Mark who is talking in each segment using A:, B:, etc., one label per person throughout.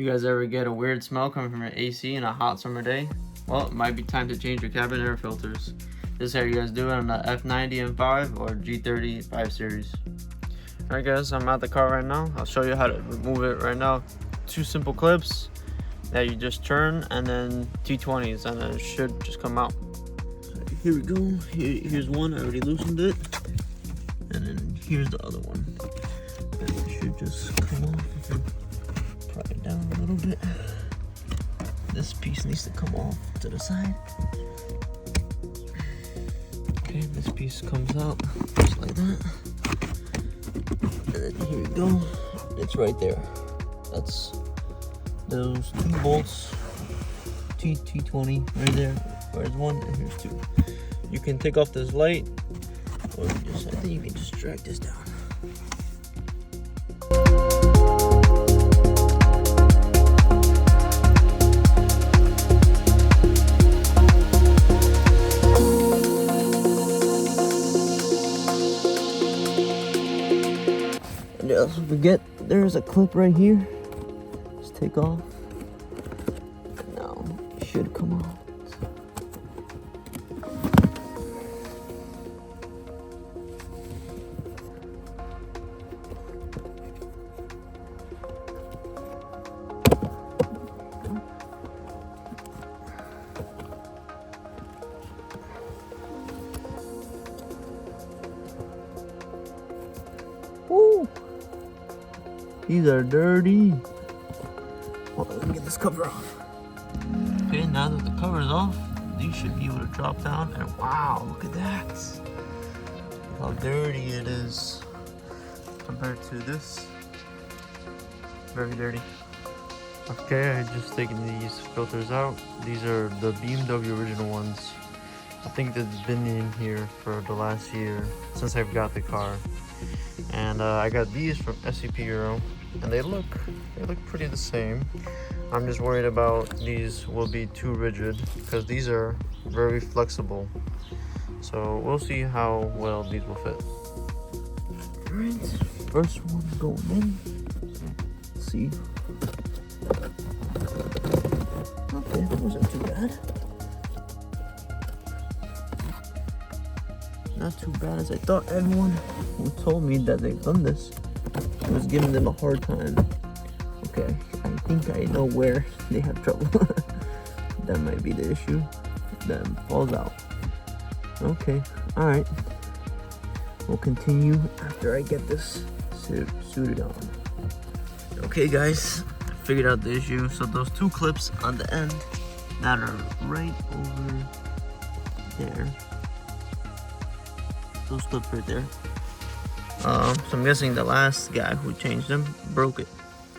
A: You guys ever get a weird smell coming from your AC in a hot summer day? Well, it might be time to change your cabin air filters. This is how you guys do it on the F90 M5 or G30 5 Series. Alright guys, I'm at the car right now. I'll show you how to remove it right now. 2 simple clips that you just turn, and then T20s, and then it should just come out. So here we go. Here's one, I already loosened it. And then here's the other one. And it should just come off. Pry it down a little bit. This piece needs to come off to the side. Okay, this piece comes out just like that. And then here we go. It's right there. That's those 2 bolts. T20 right there. There's 1 and here's 2. You can take off this light, or I think you can just drag this down. And also forget, there's a clip right here. Just take off. Now it should come out. Woo! These are dirty. Well, let me get this cover off. Okay, now that the cover is off, these should be able to drop down. And wow, look at that! Look how dirty it is compared to this. Very dirty. Okay, I just taken these filters out. These are the BMW original ones. I think they've been in here for the last year since I've got the car. And I got these from SCP Euro, and they look pretty the same. I'm just worried about these will be too rigid because these are very flexible. So we'll see how well these will fit. Alright, first one going in. Let's see. Okay, that wasn't too bad. Not too bad as I thought. Everyone who told me that they've done this was giving them a hard time. Okay, I think I know where they have trouble. That might be the issue. Then falls out. Okay, alright. We'll continue after I get this suited on. Okay guys, I figured out the issue. So those 2 clips on the end that are right over there. Those clips right there. So I'm guessing the last guy who changed them broke it.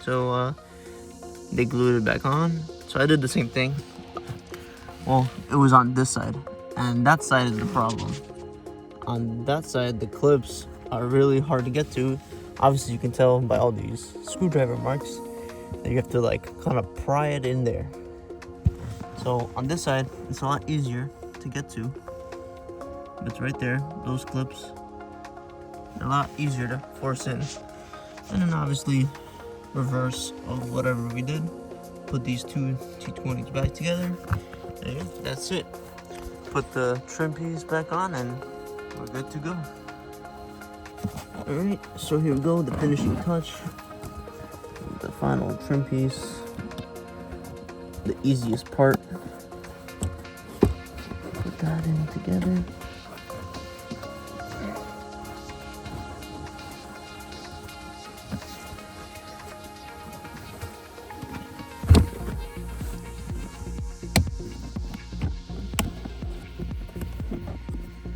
A: So they glued it back on. So I did the same thing. Well, it was on this side, and that side is the problem. On that side, the clips are really hard to get to. Obviously, you can tell by all these screwdriver marks that you have to like kind of pry it in there. So on this side, it's a lot easier to get to. It's right there, those clips. They're a lot easier to force in. And then obviously, reverse of whatever we did. Put these 2 T20s back together. And yeah, that's it. Put the trim piece back on and we're good to go. Alright, so here we go, the finishing touch. The final trim piece. The easiest part. Put that in together.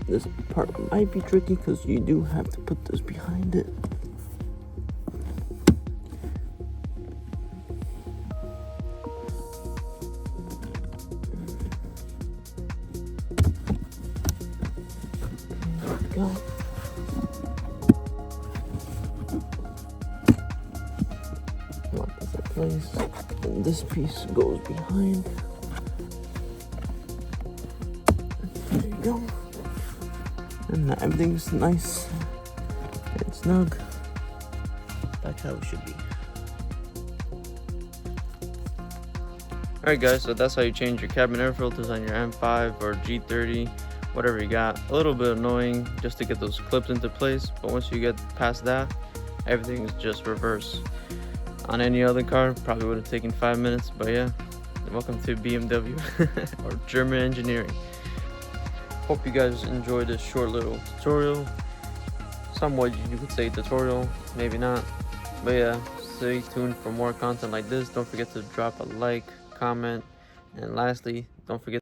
A: This part might be tricky because you do have to put this behind it. There we go. Lock this in place. And this piece goes behind. There you go. And everything's nice and snug. That's how it should be. Alright guys, so that's how you change your cabin air filters on your M5 or G30, whatever you got. A little bit annoying just to get those clips into place, but once you get past that, everything is just reverse. On any other car, probably would have taken 5 minutes, but yeah, welcome to BMW or German engineering. Hope you guys enjoyed this short little tutorial. Somewhat you could say tutorial, maybe not, but yeah, stay tuned for more content like this. Don't forget to drop a like, comment, and lastly, don't forget